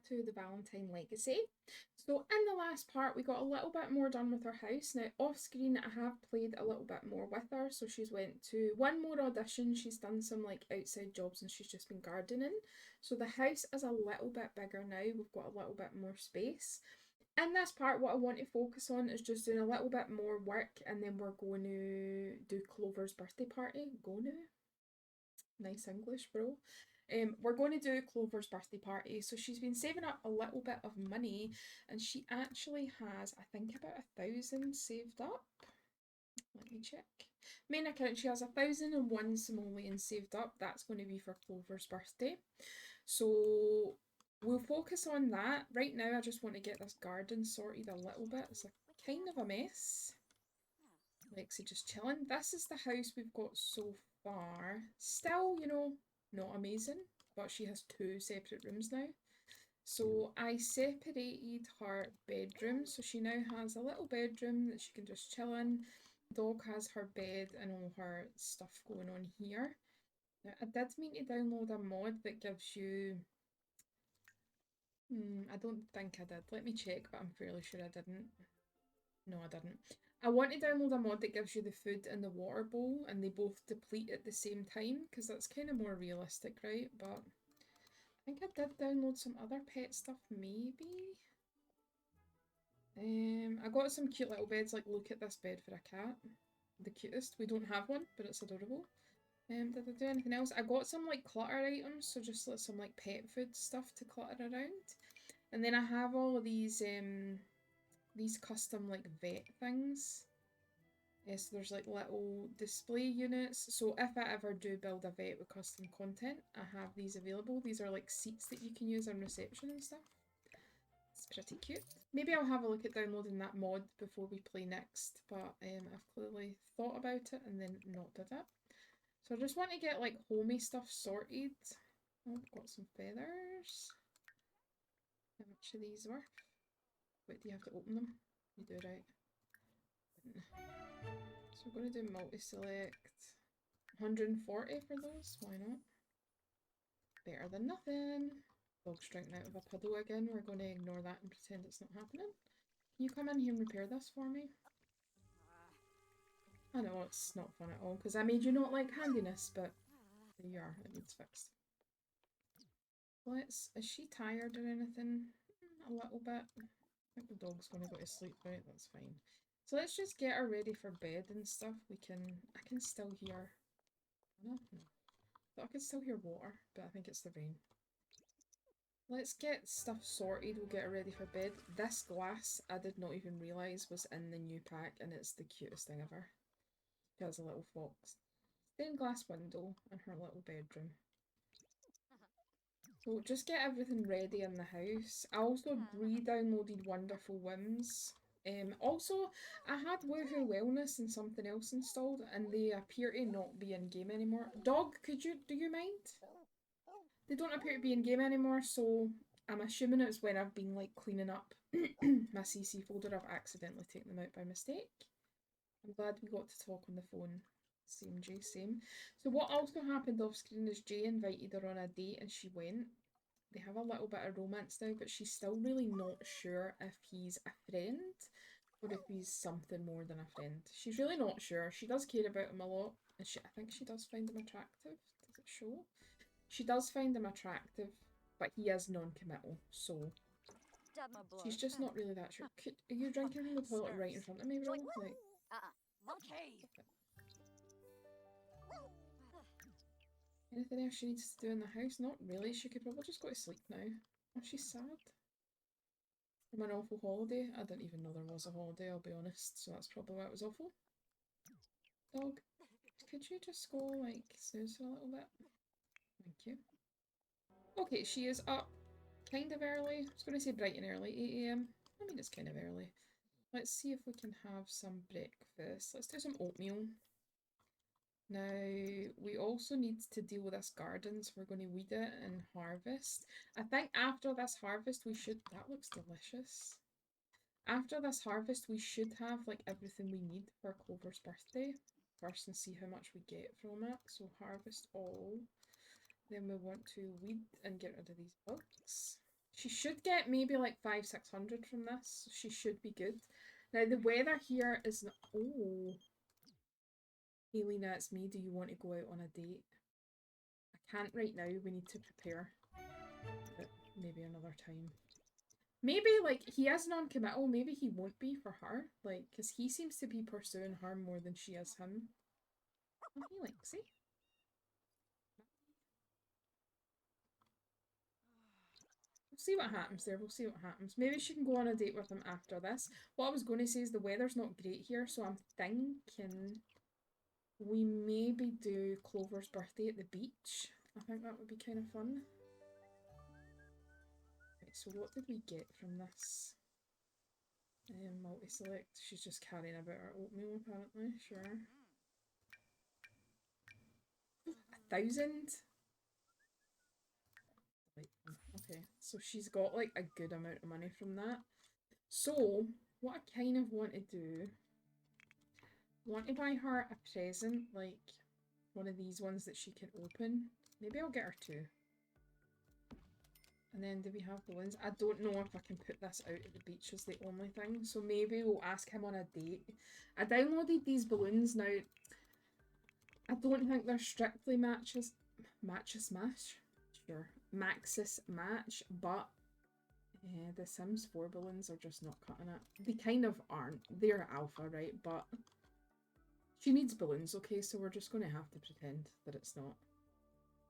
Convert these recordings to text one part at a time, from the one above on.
back to the Valentine Legacy. So in the last part we got a little bit more done with her house. Now off screen I have played a little bit more with her, so she's went to one more audition, she's done some like outside jobs and she's just been gardening. So the house is a little bit bigger now, we've got a little bit more space. In this part what I want to focus on is just doing a little bit more work, and then we're going to do Clover's birthday party. Nice English, bro. We're going to do Clover's birthday party. So she's been saving up a little bit of money, and she actually has, I think, about 1,000 saved up. Let me check. Main account, she has 1,001 simoleons saved up. That's going to be for Clover's birthday. So we'll focus on that. Right now, I just want to get this garden sorted a little bit. It's a kind of a mess. Lexi just chilling. This is the house we've got so far. Still, you know, not amazing, but she has 2 separate rooms now. So I separated her bedroom, so she now has a little bedroom that she can just chill in. Dog has her bed and all her stuff going on here. Now, I did mean to download a mod that gives you... I don't think I did. Let me check, but I'm fairly sure I didn't. No, I didn't. I want to download a mod that gives you the food and the water bowl and they both deplete at the same time, because that's kind of more realistic, right? But I think I did download some other pet stuff, maybe? I got some cute little beds, like look at this bed for a cat. The cutest. We don't have one, but it's adorable. Did I do anything else? I got some like clutter items, so just like some like pet food stuff to clutter around. And then I have all of these custom like vet things. So there's like little display units. So if I ever do build a vet with custom content, I have these available. These are like seats that you can use in reception and stuff. It's pretty cute. Maybe I'll have a look at downloading that mod before we play next, but I've clearly thought about it and then not did it. So I just want to get like homey stuff sorted. Oh, I've got some feathers. How much are these worth? Wait, do you have to open them? You do, right. So we're going to do multi-select. 140 for those, why not? Better than nothing. Dog's drinking out of a puddle again. We're going to ignore that and pretend it's not happening. Can you come in here and repair this for me? I know it's not fun at all because I made you not like handiness, but there you are, it needs fixed. Is she tired or anything? A little bit. I think the dog's going to go to sleep, right? That's fine. So let's just get her ready for bed and stuff. I can still hear... No. But I can still hear water, but I think it's the rain. Let's get stuff sorted, we'll get her ready for bed. This glass, I did not even realise was in the new pack, and it's the cutest thing ever. She has a little fox. Stained glass window in her little bedroom. So just get everything ready in the house. I also re-downloaded Wonderful Whims. Also, I had Woohoo Wellness and something else installed, and they appear to not be in game anymore. Dog, do you mind? They don't appear to be in game anymore, so I'm assuming it's when I've been like cleaning up my CC folder, I've accidentally taken them out by mistake. I'm glad we got to talk on the phone. Same, Jay, same. So what also happened off screen is Jay invited her on a date and she went. They have a little bit of romance now, but she's still really not sure if he's a friend or if he's something more than a friend. She's really not sure. She does care about him a lot, and I think she does find him attractive. Does it show? She does find him attractive, but he is non-committal, so she's just not really that sure. Are you drinking from the toilet right in front of me, bro? Like, anything else she needs to do in the house? Not really. She could probably just go to sleep now. Oh, she's sad. From an awful holiday. I didn't even know there was a holiday, I'll be honest, so that's probably why it was awful. Dog, could you just go, like, snooze for a little bit? Thank you. Okay, she is up kind of early. I was going to say bright and early, 8 AM. I mean, it's kind of early. Let's see if we can have some breakfast. Let's do some oatmeal. Now, we also need to deal with this garden, so we're going to weed it and harvest. I think after this harvest, we should... That looks delicious. After this harvest, we should have, like, everything we need for Clover's birthday. First, and see how much we get from it. So, harvest all. Then we want to weed and get rid of these bugs. She should get maybe like 500-600 from this. She should be good. Now the weather here is not. Oh, hey Lina, it's me. Do you want to go out on a date? I can't right now. We need to prepare. But maybe another time. Maybe like he is non-committal. Maybe he won't be for her. Like, because he seems to be pursuing her more than she is him. Oh, hey Lexi. We'll see what happens there. We'll see what happens. Maybe she can go on a date with him after this. What I was going to say is the weather's not great here, so I'm thinking we maybe do Clover's birthday at the beach. I think that would be kind of fun. Right, so what did we get from this? Multi-select. She's just carrying about her oatmeal apparently. Sure. 1,000? Okay, so she's got like a good amount of money from that. So, what I kind of want to do, I want to buy her a present, like one of these ones that she can open. Maybe I'll get her two. And then do we have balloons? I don't know if I can put this out at the beach is the only thing. So maybe we'll ask him on a date. I downloaded these balloons now. I don't think they're strictly Maxis match. Sure. Maxis match, but the Sims 4 balloons are just not cutting it. They kind of aren't. They're alpha, right? But she needs balloons, okay? So we're just going to have to pretend that it's not.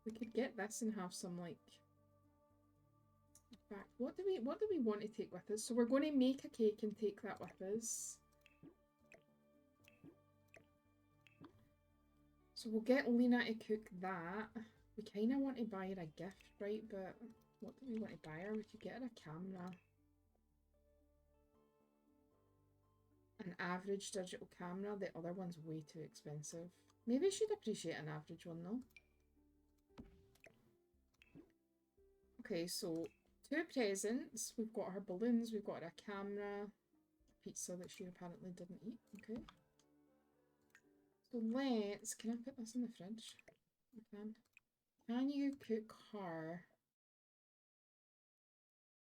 We could get this and have some like. In fact, what do we want to take with us? So we're going to make a cake and take that with us. So we'll get Lina to cook that. We kind of want to buy her a gift, right? But what do we want to buy her? We could get her a camera. An average digital camera. The other one's way too expensive. Maybe she'd appreciate an average one though. Okay, so 2 presents. We've got her balloons. We've got her a camera. Pizza that she apparently didn't eat. Okay. So let's... Can I put this in the fridge? I can. Can you cook her?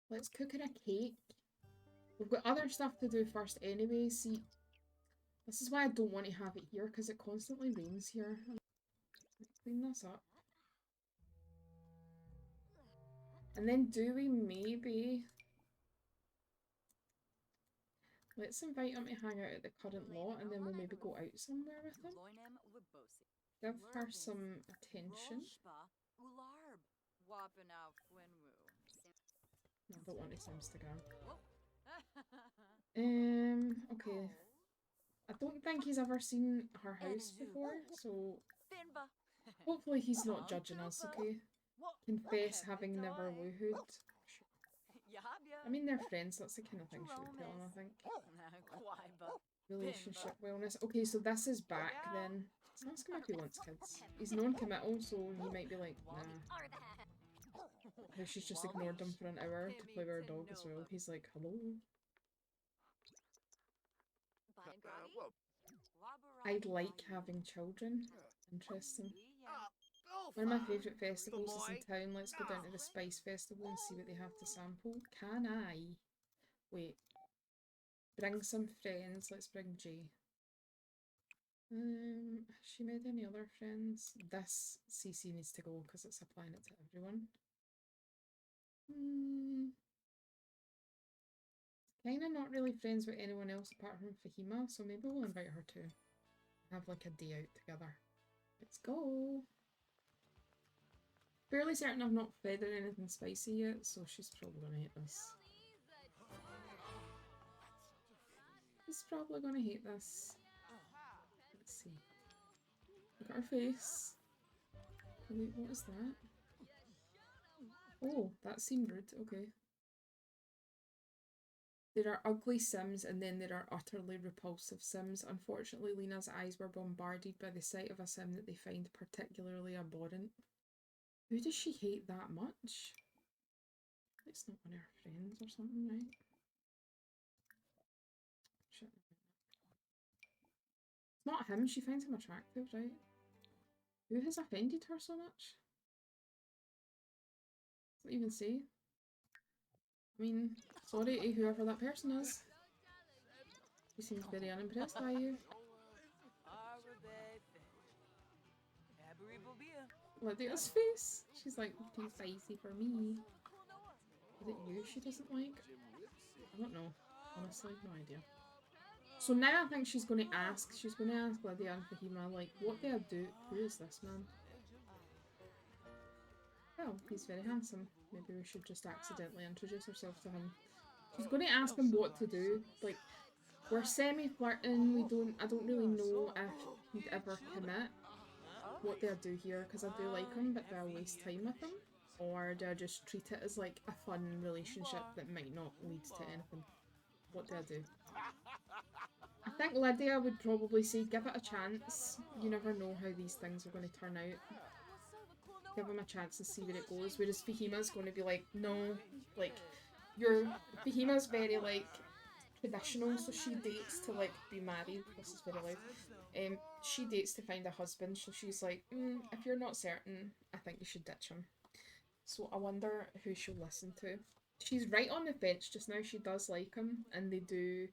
Let's cook her a cake. We've got other stuff to do first anyway. See, this is why I don't want to have it here because it constantly rains here. Clean this up. And then do we maybe... Let's invite him to hang out at the current lot and then we'll maybe go out somewhere with him. Give her some attention. No, I don't want his Instagram. Okay. I don't think he's ever seen her house before, so hopefully he's not judging us, okay? Confess having never woohooed. I mean, they're friends, that's the kind of thing she would tell him, I think. Relationship wellness. Okay, so this is back then. Let's ask him if he wants kids. He's non-committal, so he might be like, nah. She's just ignored him for an hour to play with her dog as well. He's like, hello? I'd like having children. Interesting. One of my favourite festivals is in town. Let's go down to the Spice Festival and see what they have to sample. Can I? Wait. Bring some friends. Let's bring Jay. Has she made any other friends? This CC needs to go because it's applying it to everyone. Kind of not really friends with anyone else apart from Fahima, so maybe we'll invite her too. Have like a day out together. Let's go. Fairly certain I've not fed her anything spicy yet, so she's probably gonna hate this. She's probably gonna hate this. Let's see. Look at her face. Wait, what is that? Oh, that seemed rude. Okay. There are ugly Sims and then there are utterly repulsive Sims. Unfortunately, Lina's eyes were bombarded by the sight of a Sim that they find particularly abhorrent. Who does she hate that much? It's not one of her friends or something, right? Shit. It's not him, she finds him attractive, right? Who has offended her so much? Does it even say? I mean, sorry to whoever that person is. He seems very unimpressed by you. Lydia's face. She's like, too spicy for me. Is it you she doesn't like? I don't know. Honestly, no idea. So now I think she's going to ask Lydia and Fahima, like, what do I do? Who is this man? Well, he's very handsome. Maybe we should just accidentally introduce ourselves to him. She's going to ask him what to do. Like, we're semi-flirting. I don't really know if he'd ever commit. What do I do here? Because I do like him, but do I waste time with him? Or do I just treat it as like a fun relationship that might not lead to anything? What do I do? I think Lydia would probably say give it a chance. You never know how these things are going to turn out. Give him a chance to see where it goes. Whereas Fahima's going to be like, no, like, Fahima's very like traditional, so she dates to like be married. This is very loud. She dates to find a husband, so she's like, if you're not certain, I think you should ditch him. So I wonder who she'll listen to. She's right on the fence just now. She does like him, and they do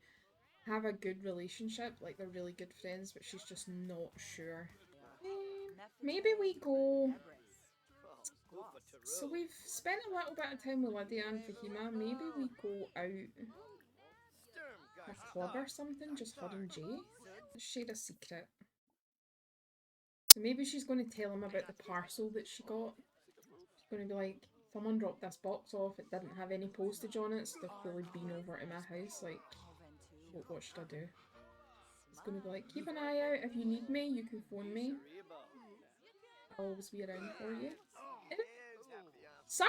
have a good relationship. Like, they're really good friends, but she's just not sure. Maybe we go... So we've spent a little bit of time with Lydia and Fahima. Maybe we go out a club or something, just her and Jay. Share a secret. So maybe she's going to tell him about the parcel that she got. She's going to be like, someone dropped this box off, it didn't have any postage on it, so they've clearly been over to my house, like, what should I do? He's going to be like, keep an eye out, if you need me, you can phone me. I'll always be around for you. Sir!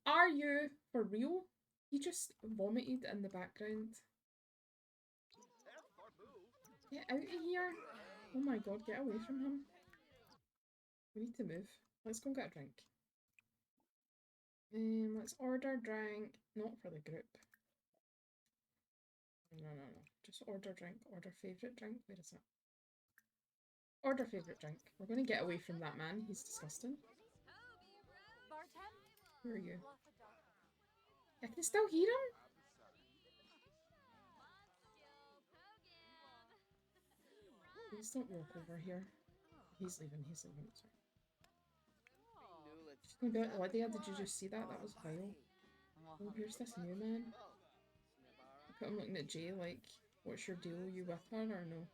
Are you for real? He just vomited in the background. Get out of here. Oh my god, get away from him. We need to move. Let's go and get a drink. Let's order drink. Not for the group. No. Just order drink. Order favourite drink. Where is it? Order favourite drink. We're going to get away from that man. He's disgusting. Who are you? I can still hear him. Please don't walk over here. He's leaving. Sorry. She's going to be like, Lydia, did you just see that? That was vile. Oh, here's this new man. Look at him looking at Jay like, what's your deal? Are you with her or no?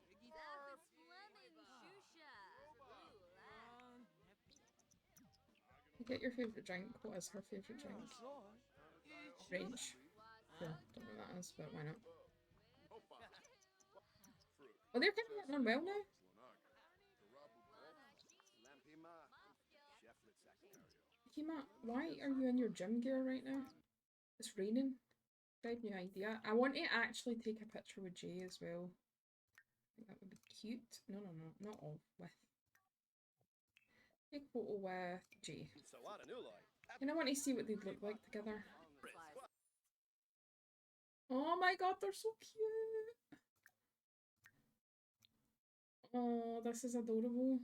You get your favourite drink. What is her favourite drink? Orange. Cool. Don't know what that is, but why not? Oh, they're kind of getting on well now. Hima, why are you in your gym gear right now? It's raining. Bad new idea. I want to actually take a picture with Jay as well. I think that would be cute. No, not all. With. Take a photo with Jay. And I want to see what they'd look like together. Oh my god, they're so cute! Oh, this is adorable.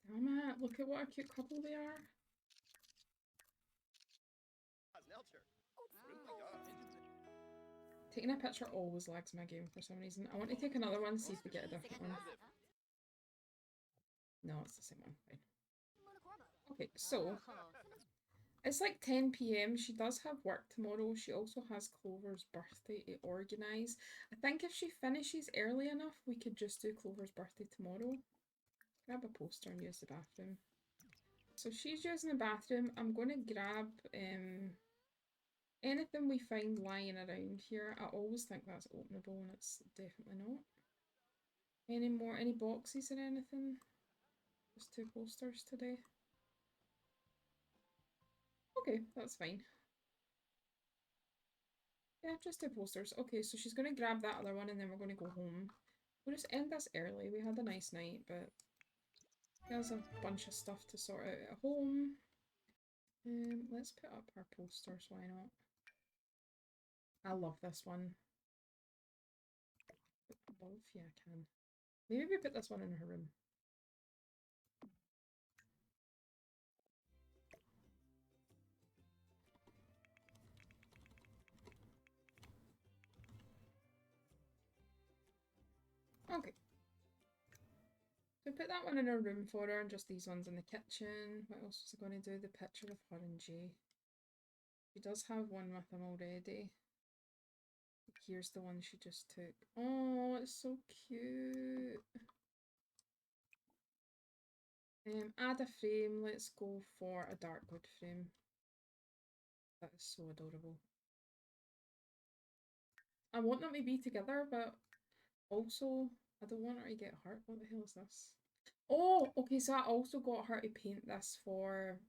Damn it, look at what a cute couple they are. Taking a picture always lags my game for some reason. I want to take another one, see if we get a different one. No, it's the same one. Fine. Okay, so it's like 10 p.m. She does have work tomorrow. She also has Clover's birthday to organise. I think if she finishes early enough, we could just do Clover's birthday tomorrow. Grab a poster and use the bathroom. So she's using the bathroom. I'm going to grab anything we find lying around here. I always think that's openable and it's definitely not. Any boxes or anything? Just 2 posters today. Okay, that's fine. Yeah, just 2 posters. Okay, so she's going to grab that other one and then we're going to go home. We'll just end this early. We had a nice night, but there's a bunch of stuff to sort out at home. Let's put up our posters, why not? I love this one. Above? Yeah, I can. Maybe we put this one in her room. Okay. So put that one in her room for her and just these ones in the kitchen. What else was I going to do? The picture of her and Jay. She does have one with him already. Here's the one she just took. Oh, it's so cute. Add a frame. Let's go for a dark wood frame. That is so adorable. I want them to be together, but also I don't want her to get hurt. What the hell is this? Oh, okay, so I also got her to paint this for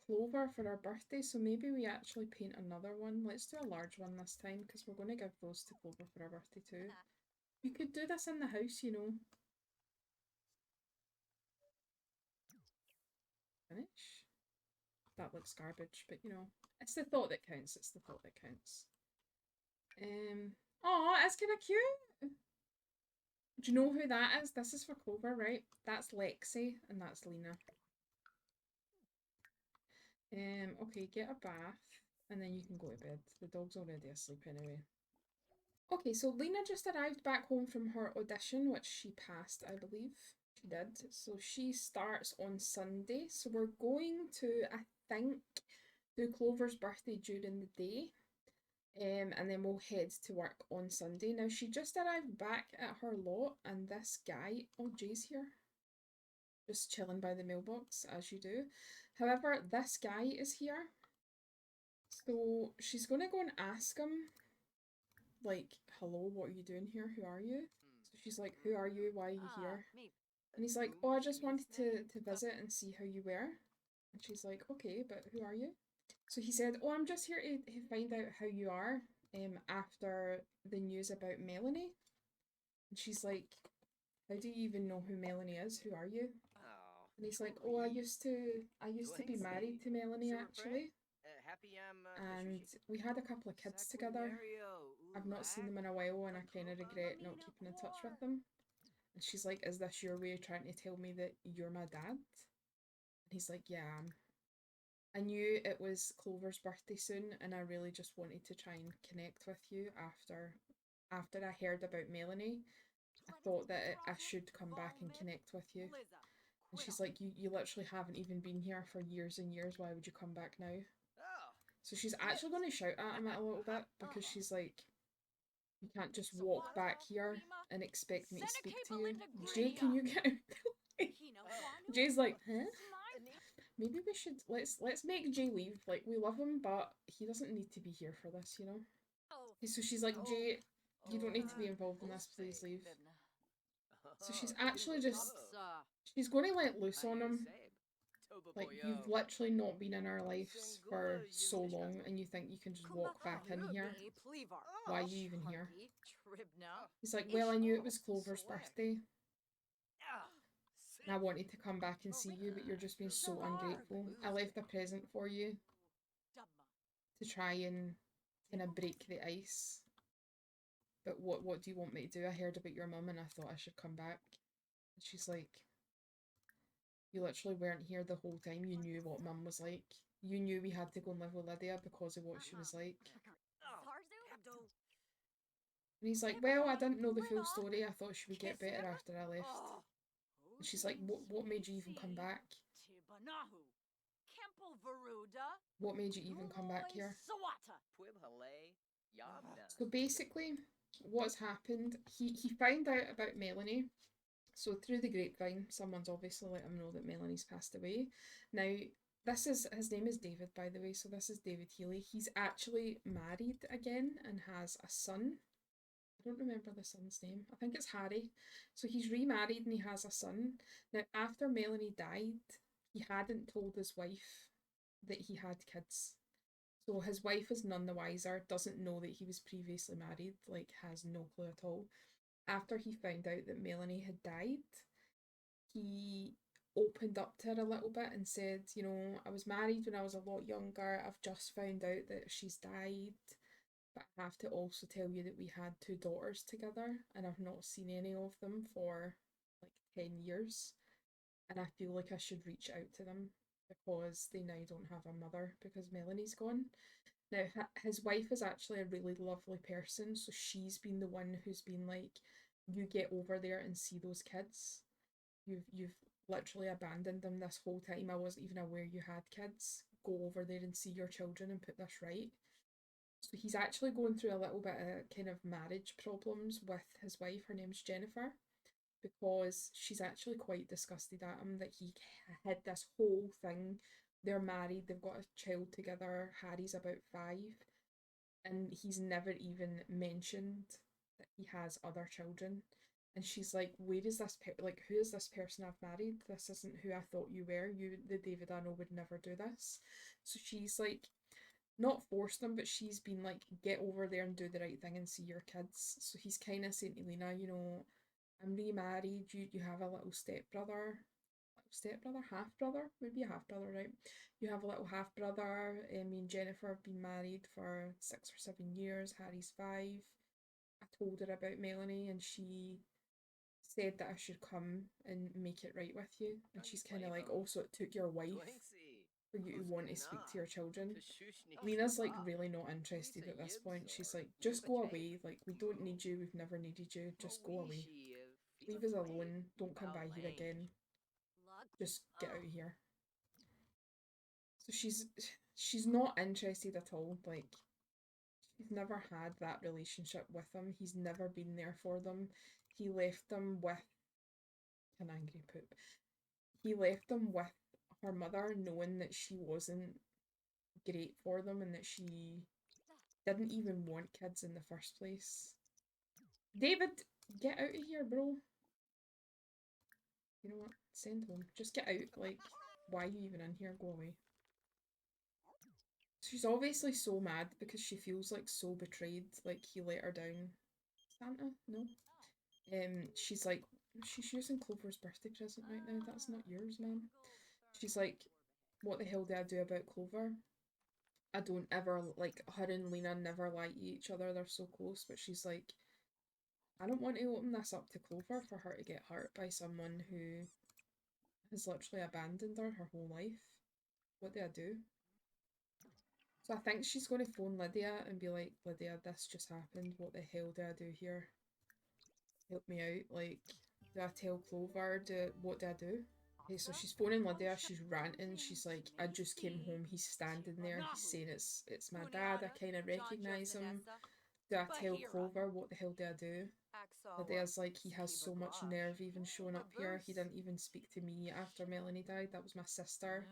Clover for her birthday, so maybe we actually paint another one. Let's do a large one this time, because we're going to give those to Clover for her birthday too. You could do this in the house, you know. Finish. That looks garbage, but you know, it's the thought that counts. It's the thought that counts. Oh, it's kind of cute. Do you know who that is? This is for Clover, right? That's Lexi and that's Lina. Okay, get a bath and then you can go to bed. The dog's already asleep anyway. Okay, so Lina just arrived back home from her audition, which she passed, I believe. She did. So she starts on Sunday. So we're going to, I think, do Clover's birthday during the day. And then we'll head to work on Sunday. Now, she just arrived back at her lot, and this guy, oh, Jay's here, just chilling by the mailbox, as you do. However, this guy is here, so she's going to go and ask him, like, hello, what are you doing here? Who are you? So she's like, who are you? Why are you here? And he's like, oh, I just wanted to visit and see how you were. And she's like, okay, but who are you? So he said, oh, I'm just here to find out how you are after the news about Melanie. And she's like, how do you even know who Melanie is? Who are you? And he's like, oh, I used to be married to Melanie actually. And we had a couple of kids together. I've not seen them in a while and I kind of regret not keeping in touch with them. And she's like, is this your way of trying to tell me that you're my dad? And he's like, yeah. I knew it was Clover's birthday soon and I really just wanted to try and connect with you after I heard about Melanie. I thought that I should come back and connect with you. And she's like, you literally haven't even been here for years and years. Why would you come back now? So she's actually going to shout at him a little bit because she's like, you can't just walk back here and expect me to speak to you. Jay, can you get out? Jay's like, huh? Maybe we should let's make Jay leave. Like, we love him, but he doesn't need to be here for this, you know? So she's like, Jay, you don't need to be involved in this, please leave. So she's actually just she's going to let loose on him. Like, you've literally not been in our lives for so long and you think you can just walk back in here. Why are you even here? He's like, well, I knew it was Clover's birthday. And I wanted to come back and see you, but you're just being so ungrateful. I left a present for you to try and kind of break the ice. But what do you want me to do? I heard about your mum and I thought I should come back. And she's like, you literally weren't here the whole time. You knew what mum was like. You knew we had to go and live with Lydia because of what she was like. And he's like, well, I didn't know the full story. I thought she would get better after I left. And she's like, what made you even come back? What made you even come back here? So basically, what's happened, he found out about Melanie. So through the grapevine, someone's obviously let him know that Melanie's passed away. Now, his name is David, by the way, so this is David Healy. He's actually married again and has a son. I don't remember the son's name. I think it's Harry. So he's remarried and he has a son. Now, after Melanie died, he hadn't told his wife that he had kids. So his wife is none the wiser, doesn't know that he was previously married, like, has no clue at all. After he found out that Melanie had died, he opened up to her a little bit and said, you know, I was married when I was a lot younger. I've just found out that she's died. But I have to also tell you that we had two daughters together and I've not seen any of them for like 10 years. And I feel like I should reach out to them because they now don't have a mother because Melanie's gone. Now, his wife is actually a really lovely person, so she's been the one who's been like, you get over there and see those kids. You've literally abandoned them this whole time. I wasn't even aware you had kids. Go over there and see your children and put this right. So he's actually going through a little bit of kind of marriage problems with his wife. Her name's Jennifer, because she's actually quite disgusted at him that he had this whole thing. They're married, they've got a child together. Harry's about 5, and he's never even mentioned that he has other children. And she's like, where is this like, who is this person I've married? This isn't who I thought you were. You, the David I know, would never do this. So she's like, not forced them, but she's been like, get over there and do the right thing and see your kids. So he's kind of saying to Lina, you know, I'm remarried. You have a little stepbrother, half brother, maybe a half brother, right? You have a little half brother. Me and Jennifer have been married for 6 or 7 years. Harry's 5. I told her about Melanie, and she said that I should come and make it right with you. And she's kind of like, also, it took your wife for you to want to speak to your children. Lena's like really not interested at this point. She's like, just go away. Like, we don't need you. We've never needed you. Just go away. Leave us alone. Don't come by here again. Just get out of here. So she's not interested at all. Like, she's never had that relationship with him. He's never been there for them. He left them with an angry poop. He left them with her mother, knowing that she wasn't great for them and that she didn't even want kids in the first place. David, get out of here, bro. You know what? Send home. Just get out. Like, why are you even in here? Go away. She's obviously so mad because she feels like so betrayed. Like, he let her down. Santa? No. She's like, she's using Clover's birthday present right now. That's not yours, ma'am. She's like, what the hell do I do about Clover? I don't ever, like, her and Lina never lie to each other. They're so close, but she's like, I don't want to open this up to Clover for her to get hurt by someone who has literally abandoned her whole life. What do I do? So I think she's going to phone Lydia and be like, Lydia, this just happened. What the hell do I do here? Help me out. Like, do I tell Clover? What do I do? Okay, so she's phoning Lydia. She's ranting. She's like, I just came home. He's standing there. He's saying it's my dad. I kind of recognise him. Do I tell Clover? What the hell do I do? Lydia's like, he has so much nerve even showing up here. He didn't even speak to me after Melanie died. That was my sister.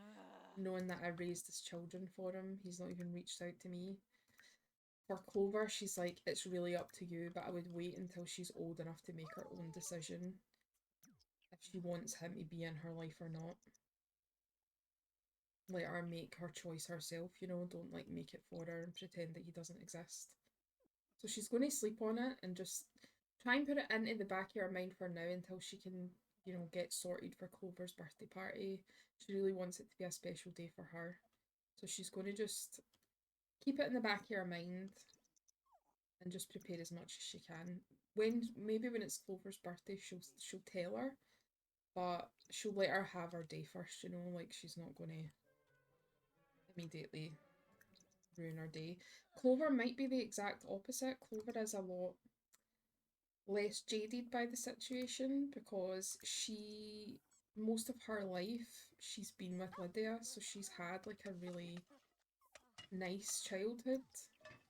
Knowing that I raised his children for him, he's not even reached out to me. For Clover, she's like, it's really up to you, but I would wait until she's old enough to make her own decision if she wants him to be in her life or not. Let her make her choice herself, you know, don't like make it for her and pretend that he doesn't exist. So she's going to sleep on it and just try and put it into the back of her mind for now until she can, you know, get sorted for Clover's birthday party. She really wants it to be a special day for her. So she's going to just keep it in the back of her mind and just prepare as much as she can. Maybe when it's Clover's birthday, she'll tell her, but she'll let her have her day first. You know, like she's not going to immediately ruin her day. Clover might be the exact opposite. Clover is a lot less jaded by the situation because most of her life she's been with Lydia, so she's had like a really nice childhood.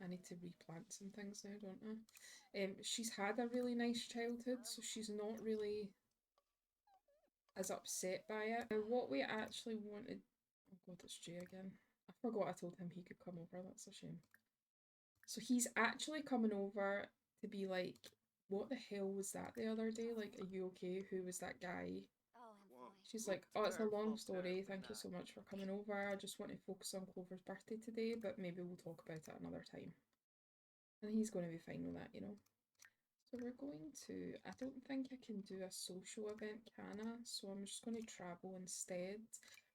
I need to replant some things now, don't I? She's had a really nice childhood, so she's not really as upset by it. Now, what we actually wanted. Oh god, it's Jay again. I forgot I told him he could come over, that's a shame. So he's actually coming over to be like, what the hell was that the other day? Like, are you okay? Who was that guy? She's like, oh, it's a long story. Thank you so much for coming over. I just want to focus on Clover's birthday today, but maybe we'll talk about it another time. And he's going to be fine with that, you know. So we're going to, I don't think I can do a social event, can I? So I'm just going to travel instead.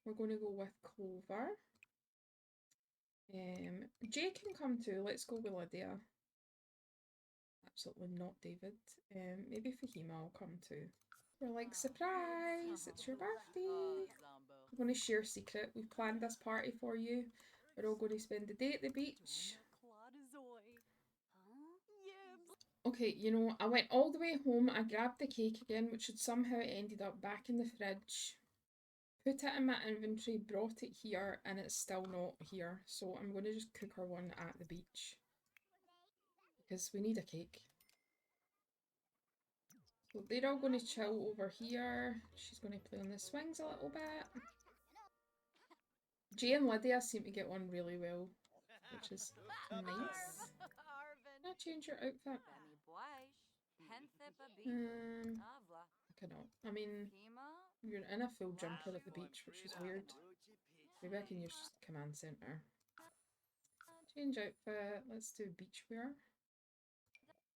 We're going to go with Clover. Jay can come too. Let's go with Lydia. Absolutely not David. Maybe Fahima will come too. We're like, surprise! It's your birthday! I'm going to share a secret. We've planned this party for you. We're all going to spend the day at the beach. Okay, you know, I went all the way home, I grabbed the cake again, which had somehow ended up back in the fridge, put it in my inventory, brought it here, and it's still not here. So I'm going to just cook her one at the beach. Because we need a cake. So they're all going to chill over here. She's going to play on the swings a little bit. Jay and Lydia seem to get on really well, which is nice. Can I change your outfit? I cannot. I mean, you're in a full jumper at the beach, which is weird. Maybe I can use command center. Change outfit. Let's do beach wear.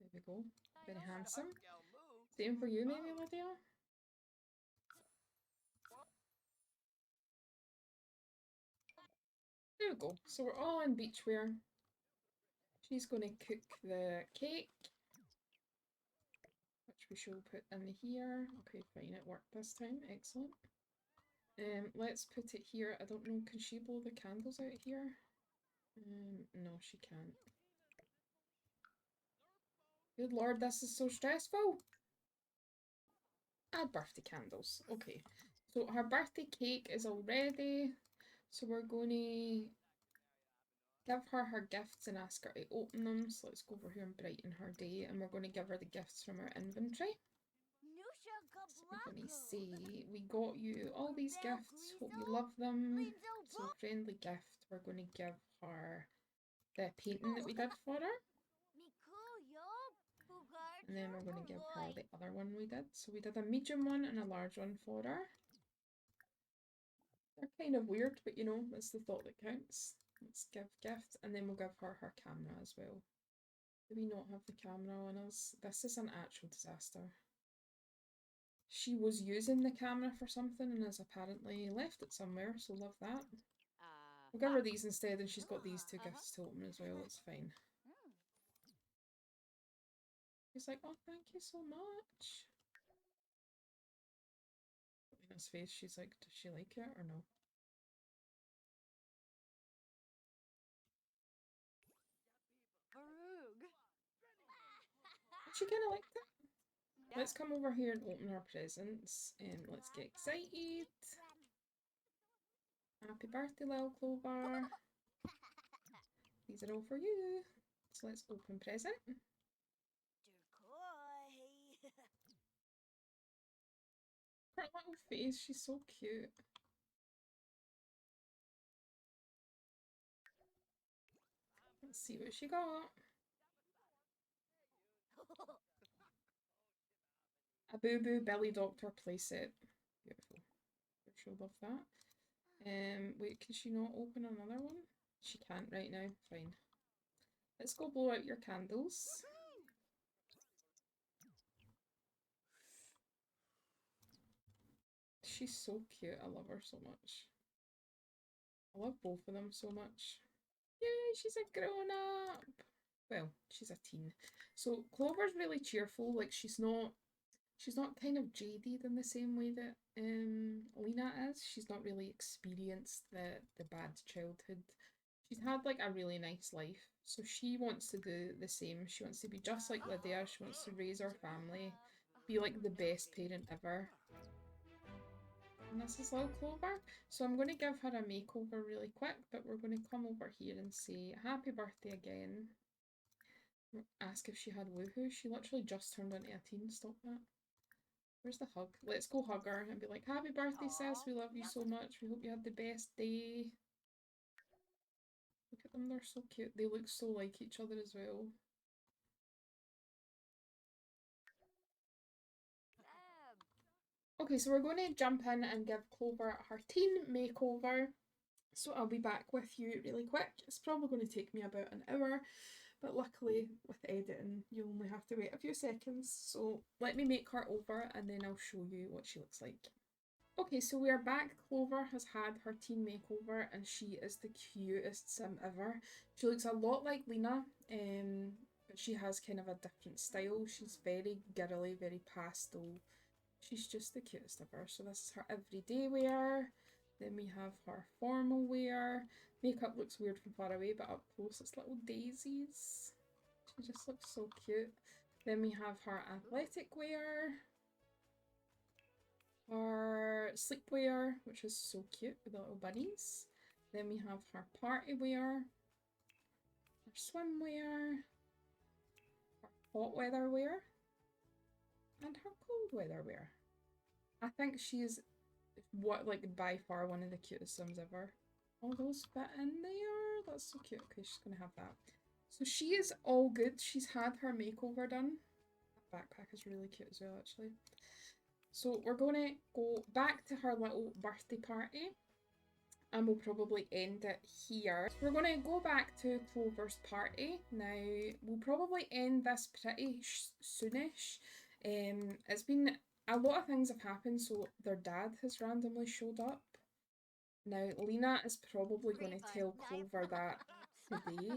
There we go. Very handsome. Same for you, maybe, Lydia? There we go. So we're all in beach wear. She's going to cook the cake, which we shall put in here. Okay, fine, it worked this time. Excellent. Let's put it here. I don't know, can she blow the candles out here? No, she can't. Good lord, this is so stressful. Add birthday candles. Okay, so her birthday cake is all ready. So we're going to give her her gifts and ask her to open them. So let's go over here and brighten her day. And we're going to give her the gifts from our inventory. So we're going to say, we got you all these gifts. Hope you love them. So friendly gift. We're going to give her the painting that we did for her. And then we're going to give her the other one we did. So we did a medium one and a large one for her. They're kind of weird, but you know, it's the thought that counts. Let's give gift, and then we'll give her her camera as well. Do we not have the camera on us? This is an actual disaster. She was using the camera for something and has apparently left it somewhere, so love that. We'll give her these instead, and she's got these two gifts to open as well, it's fine. She's like, oh, thank you so much. Lina's face, she's like, does she like it or no? She kind of liked it. Let's come over here and open our presents, and let's get excited. Happy birthday, little Clover. These are all for you. So let's open present. Her little face, she's so cute. Let's see what she got. A Boo Boo Billy Doctor playset. Beautiful. She'll love that. Wait, can she not open another one? She can't right now. Fine. Let's go blow out your candles. She's so cute. I love her so much. I love both of them so much. Yay, she's a grown-up! Well, she's a teen. So Clover's really cheerful. Like, she's not kind of jaded in the same way that Lina is. She's not really experienced the bad childhood. She's had like a really nice life. So she wants to do the same. She wants to be just like Lydia. She wants to raise her family, be like the best parent ever. And this is little Clover. So I'm going to give her a makeover really quick, but we're going to come over here and say happy birthday again. Ask if she had woohoo. She literally just turned into a teen. Stop that. Where's the hug? Let's go hug her and be like, happy birthday, sis. We love you so much. We hope you have the best day. Look at them. They're so cute. They look so like each other as well. Okay, so we're going to jump in and give Clover her teen makeover. So I'll be back with you really quick. It's probably going to take me about an hour, but luckily with editing you only have to wait a few seconds. So let me make her over and then I'll show you what she looks like. Okay, so we are back. Clover has had her teen makeover and she is the cutest sim ever. She looks a lot like Lina, but she has kind of a different style. She's very girly, very pastel. She's just the cutest ever. So this is her everyday wear. Then we have her formal wear. Makeup looks weird from far away, but up close it's little daisies. She just looks so cute. Then we have her athletic wear, her sleepwear, which is so cute with the little bunnies. Then we have her party wear, her swimwear, her hot weather wear, and her cold weather wear. I think she is by far one of the cutest Sims ever. All those fit in there. That's so cute. Okay, she's gonna have that. So she is all good. She's had her makeover done. That backpack is really cute as well, actually. So we're gonna go back to her little birthday party. And we'll probably end it here. So we're going to go back to Clover's party. Now, we'll probably end this pretty soonish. It's been a lot of things have happened, so their dad has randomly showed up. Now, Lina is probably going to tell Clover that today.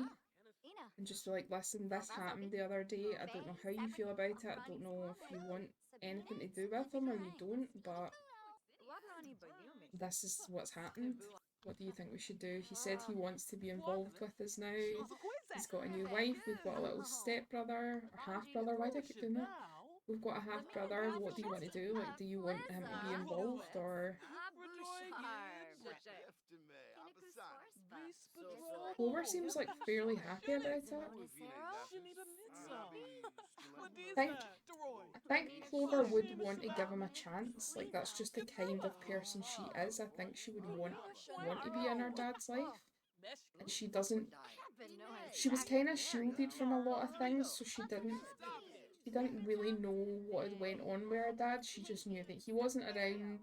And just be like, listen, this happened the other day. I don't know how you feel about it. I don't know if you want anything to do with him or you don't, but this is what's happened. What do you think we should do? He said he wants to be involved with us now. He's got a new wife. We've got a little stepbrother, or half-brother. Why do I keep doing that? We've got a half-brother. What do you want to do? Like, do you want him to be involved, or... Clover seems like fairly happy about it. I think Clover would want to give him a chance. Like, that's just the kind of person she is. I think she would want to be in her dad's life. And she doesn't... She was kind of shielded from a lot of things, so she didn't really know what had went on with her dad. She just knew that he wasn't around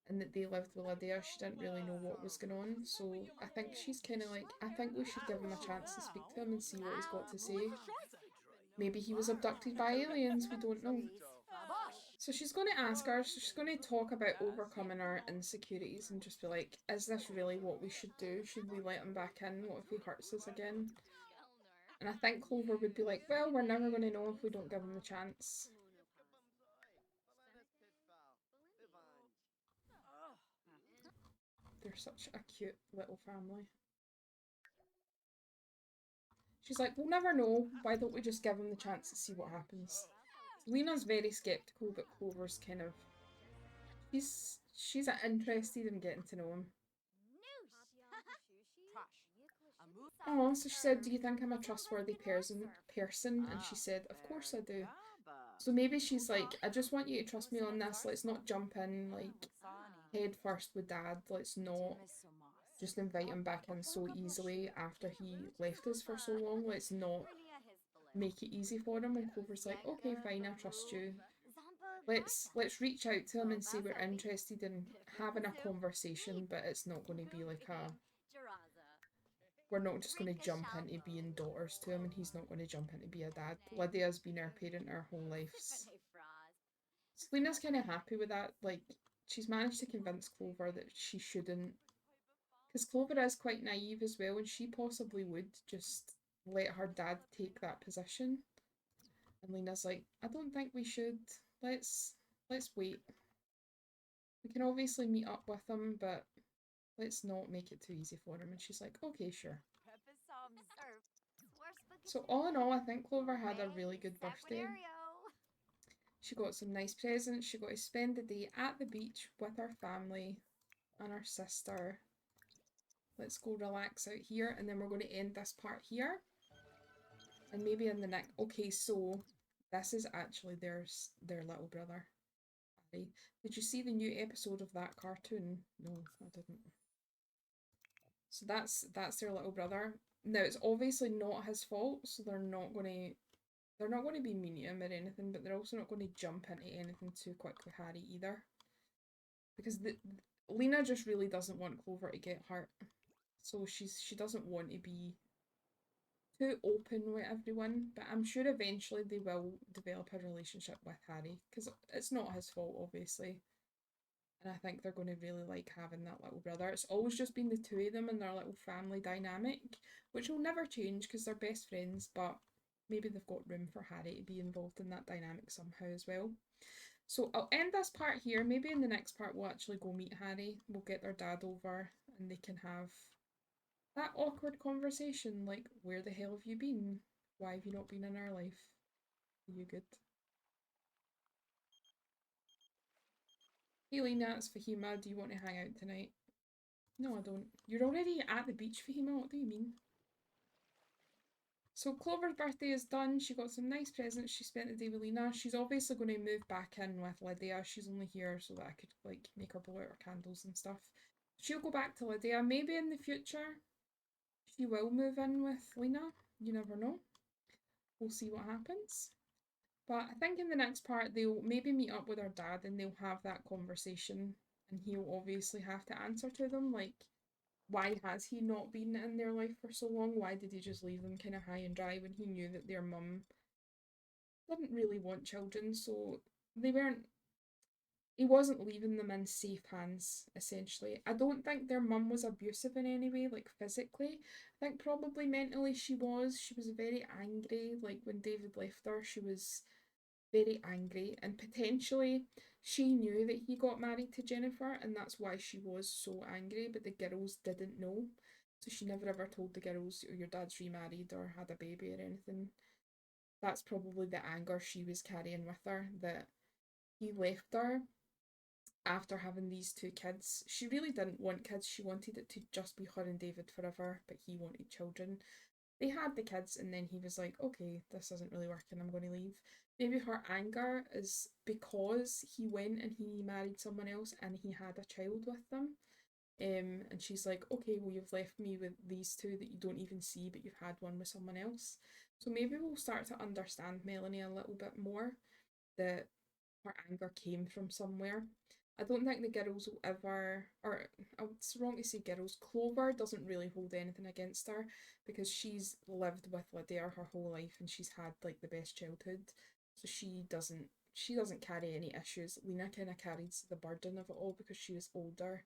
and that they lived with Lydia. She didn't really know what was going on. So I think she's kind of like, I think we should give him a chance to speak to him and see what he's got to say. Maybe he was abducted by aliens, we don't know. So she's going to ask her, so she's going to talk about overcoming our insecurities and just be like, is this really what we should do? Should we let him back in? What if he hurts us again? And I think Clover would be like, well, we're never going to know if we don't give him the chance. They're such a cute little family. She's like, we'll never know. Why don't we just give him the chance to see what happens? Lina's very skeptical, but Clover's kind of... She's interested in getting to know him. Oh, so she said, do you think I'm a trustworthy person? And she said, of course I do. So maybe she's like, I just want you to trust me on this. Let's not jump in, like, head first with Dad. Let's not just invite him back in so easily after he left us for so long. Let's not make it easy for him. And Clover's like, okay, fine, I trust you. Let's reach out to him and say we're interested in having a conversation, but it's not going to be like we're not just going to jump into being daughters to him and he's not going to jump into be a dad. Lydia's been our parent our whole lives. Selena's kind of happy with that. Like, she's managed to convince Clover that she shouldn't. Because Clover is quite naive as well, and she possibly would just let her dad take that position. And Lena's like, I don't think we should. Let's wait. We can obviously meet up with him, but let's not make it too easy for him. And she's like, okay, sure. So all in all, I think Clover had a really good birthday. She got some nice presents. She got to spend the day at the beach with her family and her sister. Let's go relax out here, and then we're going to end this part here. And maybe in the next... Okay, so this is actually their little brother. Did you see the new episode of that cartoon? No, I didn't. So that's their little brother. Now, it's obviously not his fault, so they're not going to be mean to him or anything, but they're also not going to jump into anything too quick with Harry either. Because Lina just really doesn't want Clover to get hurt. So she doesn't want to be too open with everyone, but I'm sure eventually they will develop a relationship with Harry, because it's not his fault, obviously. And I think they're going to really like having that little brother. It's always just been the two of them and their little family dynamic, which will never change because they're best friends, but maybe they've got room for Harry to be involved in that dynamic somehow as well. So I'll end this part here. Maybe in the next part we'll actually go meet Harry. We'll get their dad over and they can have That awkward conversation, like, where the hell have you been? Why have you not been in our life? Are you good? Hey Lena, it's Fahima. Do you want to hang out tonight? No, I don't. You're already at the beach, Fahima. What do you mean? So Clover's birthday is done. She got some nice presents. She spent the day with Lina. She's obviously going to move back in with Lydia. She's only here so that I could like make her blow out her candles and stuff. She'll go back to Lydia. Maybe in the future she will move in with Lina. You never know. We'll see what happens. But I think in the next part they'll maybe meet up with her dad and they'll have that conversation and he'll obviously have to answer to them like why has he not been in their life for so long? Why did he just leave them kind of high and dry when he knew that their mum didn't really want children? So they weren't. He wasn't leaving them in safe hands, essentially. I don't think their mum was abusive in any way, like physically. I think probably mentally she was. She was very angry. Like when David left her, she was very angry, and potentially she knew that he got married to Jennifer, and that's why she was so angry, but the girls didn't know. So she never ever told the girls, oh, your dad's remarried or had a baby or anything. That's probably the anger she was carrying with her, that he left her after having these two kids. She really didn't want kids, she wanted it to just be her and David forever, but he wanted children. They had the kids and then he was like, okay, this isn't really working, I'm going to leave. Maybe her anger is because he went and he married someone else and he had a child with them. And she's like, okay, well, you've left me with these two that you don't even see, but you've had one with someone else. So maybe we'll start to understand Melanie a little bit more, that her anger came from somewhere. I don't think the girls will ever, or it's wrong to say girls, Clover doesn't really hold anything against her because she's lived with Lydia her whole life and she's had like the best childhood. So she doesn't carry any issues. Lina kind of carries the burden of it all because she was older.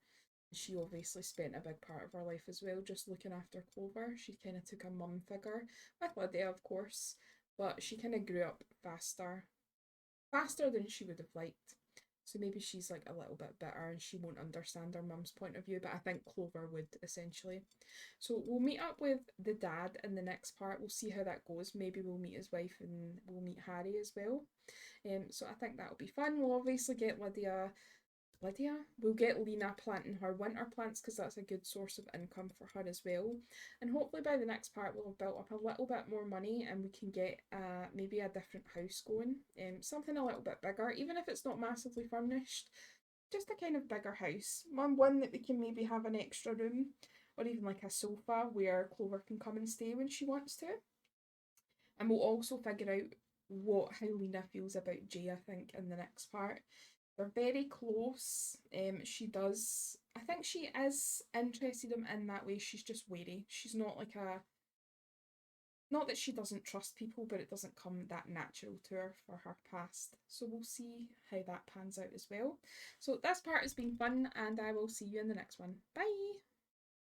She obviously spent a big part of her life as well just looking after Clover. She kind of took a mum figure, with Lydia of course, but she kind of grew up faster than she would have liked. So maybe she's like a little bit bitter and she won't understand her mum's point of view, but I think Clover would essentially. So we'll meet up with the dad in the next part. We'll see how that goes. Maybe we'll meet his wife and we'll meet Harry as well. So I think that'll be fun. We'll obviously get Lydia. We'll get Lina planting her winter plants because that's a good source of income for her as well. And hopefully by the next part we'll have built up a little bit more money and we can get maybe a different house going. Something a little bit bigger, even if it's not massively furnished. Just a kind of bigger house. One that we can maybe have an extra room or even like a sofa where Clover can come and stay when she wants to. And we'll also figure out how Lina feels about Jay, I think, in the next part. They're very close. She does. I think she is interested in that way. She's just wary. She's not like a. Not that she doesn't trust people, but it doesn't come that natural to her for her past. So we'll see how that pans out as well. So this part has been fun, and I will see you in the next one. Bye!